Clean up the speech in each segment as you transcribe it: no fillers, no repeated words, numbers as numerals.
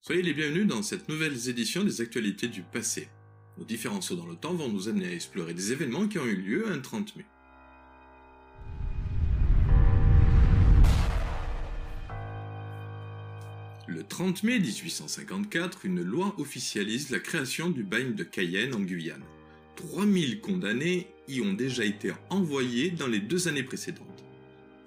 Soyez les bienvenus dans cette nouvelle édition des actualités du passé. Nos différents sauts dans le temps vont nous amener à explorer des événements qui ont eu lieu un 30 mai. Le 30 mai 1854, une loi officialise la création du bagne de Cayenne en Guyane. 3000 condamnés y ont déjà été envoyés dans les 2 années précédentes.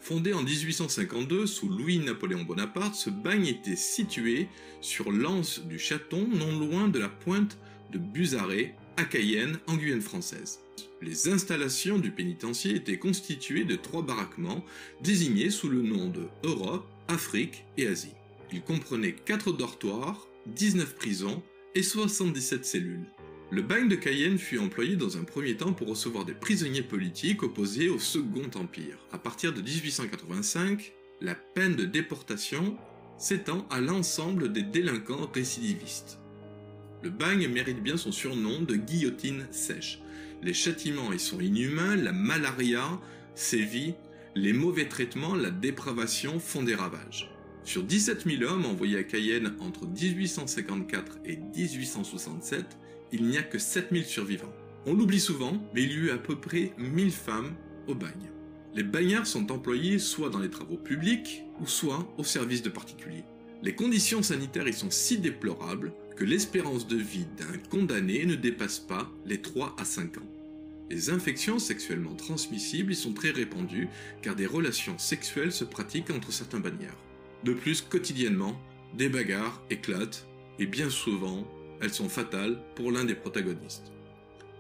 Fondé en 1852 sous Louis-Napoléon Bonaparte, ce bagne était situé sur l'anse du Chaton, non loin de la pointe de Buzaré, à Cayenne, en Guyane française. Les installations du pénitencier étaient constituées de 3 baraquements désignés sous le nom de Europe, Afrique et Asie. Il comprenait 4 dortoirs, 19 prisons et 77 cellules. Le bagne de Cayenne fut employé dans un premier temps pour recevoir des prisonniers politiques opposés au Second Empire. À partir de 1885, la peine de déportation s'étend à l'ensemble des délinquants récidivistes. Le bagne mérite bien son surnom de guillotine sèche. Les châtiments y sont inhumains, la malaria sévit, les mauvais traitements, la dépravation font des ravages. Sur 17 000 hommes envoyés à Cayenne entre 1854 et 1867, il n'y a que 7000 survivants. On l'oublie souvent, mais il y eut à peu près 1000 femmes au bagne. Les bagnards sont employés soit dans les travaux publics, ou soit au service de particuliers. Les conditions sanitaires y sont si déplorables que l'espérance de vie d'un condamné ne dépasse pas les 3 à 5 ans. Les infections sexuellement transmissibles y sont très répandues, car des relations sexuelles se pratiquent entre certains bagnards. De plus, quotidiennement, des bagarres éclatent, et bien souvent, elles sont fatales pour l'un des protagonistes.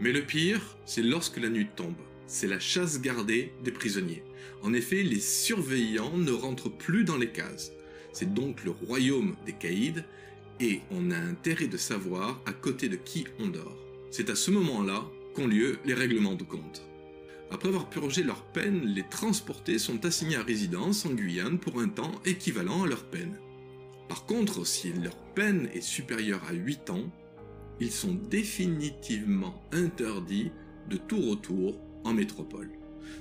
Mais le pire, c'est lorsque la nuit tombe. C'est la chasse gardée des prisonniers. En effet, les surveillants ne rentrent plus dans les cases. C'est donc le royaume des caïds, et on a intérêt de savoir à côté de qui on dort. C'est à ce moment-là qu'ont lieu les règlements de compte. Après avoir purgé leur peine, les transportés sont assignés à résidence en Guyane pour un temps équivalent à leur peine. Par contre, si leur peine est supérieure à 8 ans, ils sont définitivement interdits de tout retour en métropole.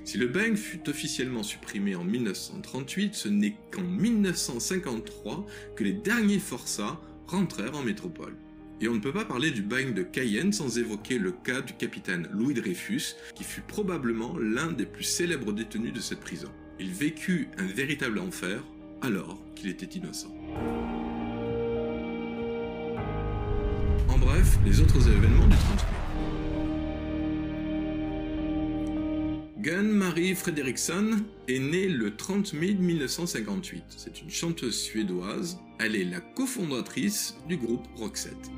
Si le bagne fut officiellement supprimé en 1938, ce n'est qu'en 1953 que les derniers forçats rentrèrent en métropole. Et on ne peut pas parler du bagne de Cayenne sans évoquer le cas du capitaine Louis Dreyfus, qui fut probablement l'un des plus célèbres détenus de cette prison. Il vécut un véritable enfer alors qu'il était innocent. En bref, les autres événements du 30 mai. Gun Marie Fredriksson est née le 30 mai 1958. C'est une chanteuse suédoise. Elle est la cofondatrice du groupe Roxette.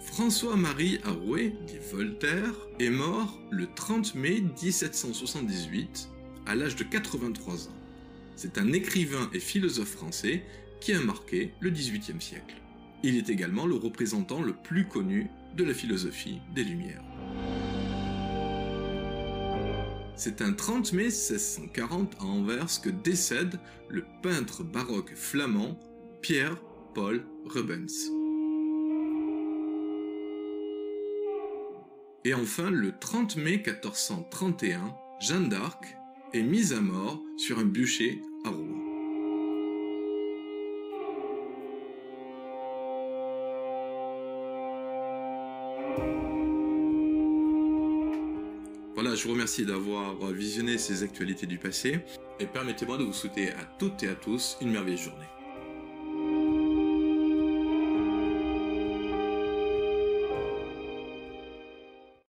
François-Marie Arouet, dit Voltaire, est mort le 30 mai 1778 à l'âge de 83 ans. C'est un écrivain et philosophe français qui a marqué le XVIIIe siècle. Il est également le représentant le plus connu de la philosophie des Lumières. C'est un 30 mai 1640 à Anvers que décède le peintre baroque flamand Pierre Paul Rubens. Et enfin, le 30 mai 1431, Jeanne d'Arc est mise à mort sur un bûcher à Rouen. Voilà, je vous remercie d'avoir visionné ces actualités du passé et permettez-moi de vous souhaiter à toutes et à tous une merveilleuse journée.